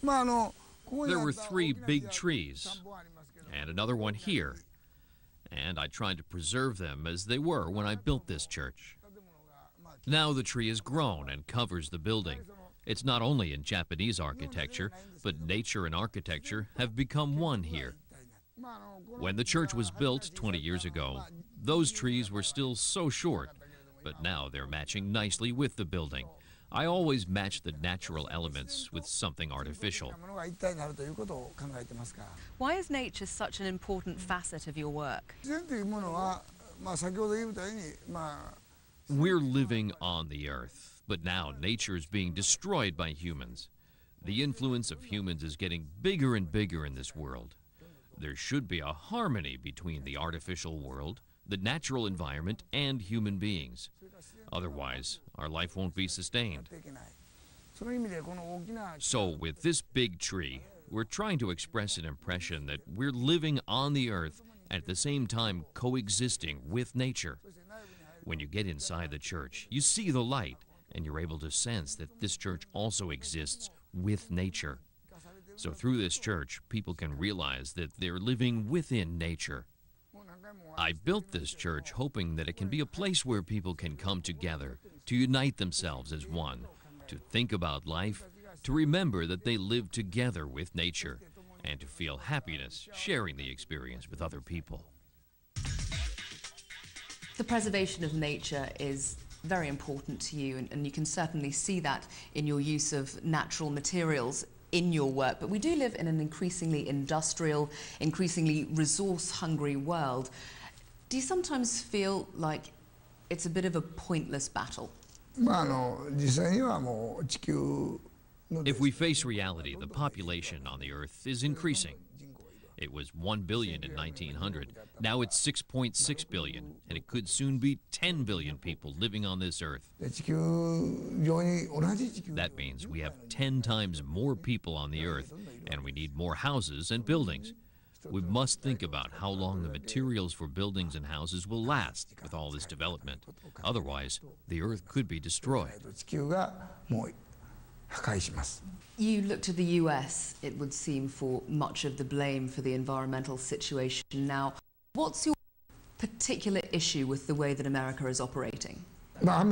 There were 3 big trees, and another one here, and I tried to preserve them as they were when I built this church. Now the tree has grown and covers the building. It's not only in Japanese architecture, but nature and architecture have become one here. When the church was built 20 years ago, those trees were still so short, but now they're matching nicely with the building. I always match the natural elements with something artificial. Why is nature such an important facet of your work? We're living on the earth, but now nature is being destroyed by humans. The influence of humans is getting bigger and bigger in this world. There should be a harmony between the artificial world, the natural environment, and human beings. Otherwise, our life won't be sustained. So with this big tree, we're trying to express an impression that we're living on the earth and at the same time coexisting with nature. When you get inside the church, you see the light, and you're able to sense that this church also exists with nature. So through this church, people can realize that they're living within nature. I built this church hoping that it can be a place where people can come together, to unite themselves as one, to think about life, to remember that they live together with nature, and to feel happiness sharing the experience with other people. The preservation of nature is very important to you, and you can certainly see that in your use of natural materials in your work. But we do live in an increasingly industrial, increasingly resource-hungry world. Do you sometimes feel like it's a bit of a pointless battle? If we face reality, the population on the Earth is increasing. It was 1 billion in 1900. Now it's 6.6 billion, and it could soon be 10 billion people living on this Earth. That means we have 10 times more people on the Earth, and we need more houses and buildings. We must think about how long the materials for buildings and houses will last with all this development. Otherwise, the Earth could be destroyed. You look to the US, it would seem, for much of the blame for the environmental situation now. What's your particular issue with the way that America is operating? I'm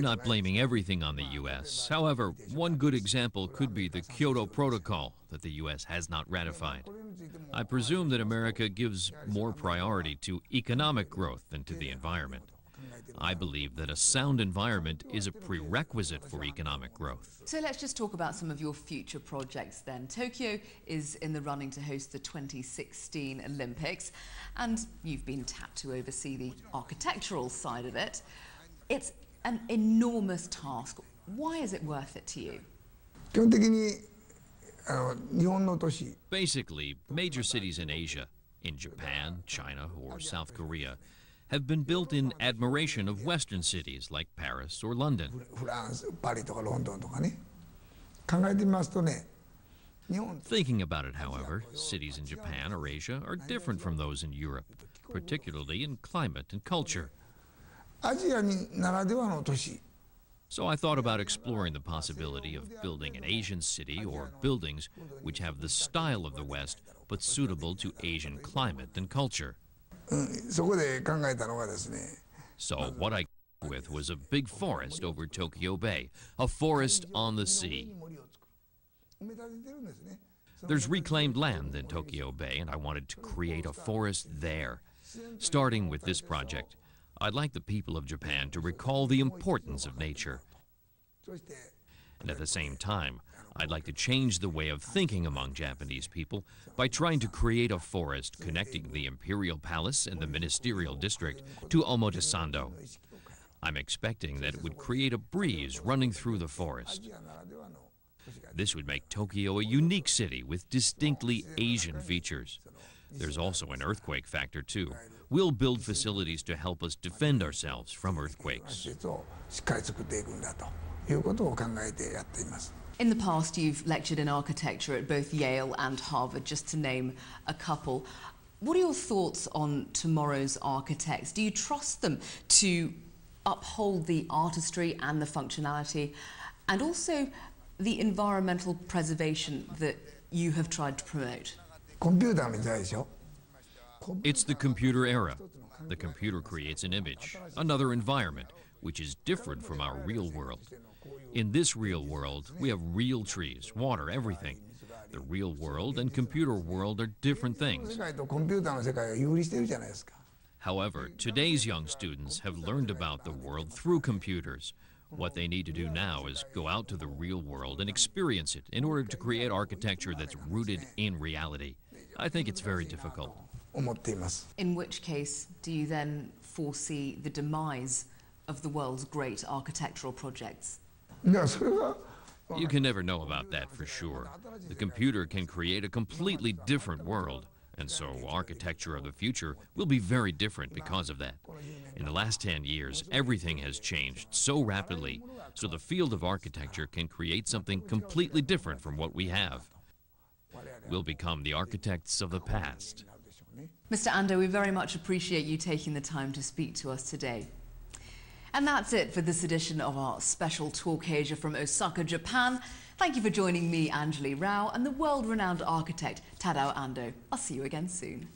not blaming everything on the U.S. However, one good example could be the Kyoto Protocol that the U.S. has not ratified. I presume that America gives more priority to economic growth than to the environment. I believe that a sound environment is a prerequisite for economic growth. So let's just talk about some of your future projects then. Tokyo is in the running to host the 2016 Olympics, and you've been tapped to oversee the architectural side of it. It's an enormous task. Why is it worth it to you? Basically, major cities in Asia, in Japan, China, or South Korea, have been built in admiration of Western cities like Paris or London. Thinking about it, however, cities in Japan or Asia are different from those in Europe, particularly in climate and culture. So I thought about exploring the possibility of building an Asian city or buildings which have the style of the West but suitable to Asian climate and culture. So what I came with was a big forest over Tokyo Bay, a forest on the sea. There's reclaimed land in Tokyo Bay, and I wanted to create a forest there. Starting with this project, I'd like the people of Japan to recall the importance of nature. And at the same time, I'd like to change the way of thinking among Japanese people by trying to create a forest connecting the Imperial Palace and the Ministerial District to Omotesando. I'm expecting that it would create a breeze running through the forest. This would make Tokyo a unique city with distinctly Asian features. There's also an earthquake factor, too. We'll build facilities to help us defend ourselves from earthquakes. In the past, you've lectured in architecture at both Yale and Harvard, just to name a couple. What are your thoughts on tomorrow's architects? Do you trust them to uphold the artistry and the functionality? And also, the environmental preservation that you have tried to promote? コンピューターの時代でしょ。 It's the computer era. The computer creates an image, another environment, which is different from our real world. In this real world, we have real trees, water, everything. The real world and computer world are different 世 things. 界とコンピューターの世界が有利してるじゃないですか。 However, today's young students have learned about the world through computers. What they need to do now is go out to the real world and experience it in order to create architecture that's rooted in reality. I think it's very difficult. 思っています。 In which case do you then foresee the demise of the world's great architectural projects? だからそれは You can never know about that for sure. The computer can create a completely different world, and so architecture of the future will be very different because of that. In the last 10 years, everything has changed so rapidly, so the field of architecture can create something completely different from what we have. We'll become the architects of the past. Mr. Ando, we very much appreciate you taking the time to speak to us today. And that's it for this edition of our special Talk Asia from Osaka, Japan. Thank you for joining me, Anjali Rao, and the world-renowned architect Tadao Ando. I'll see you again soon.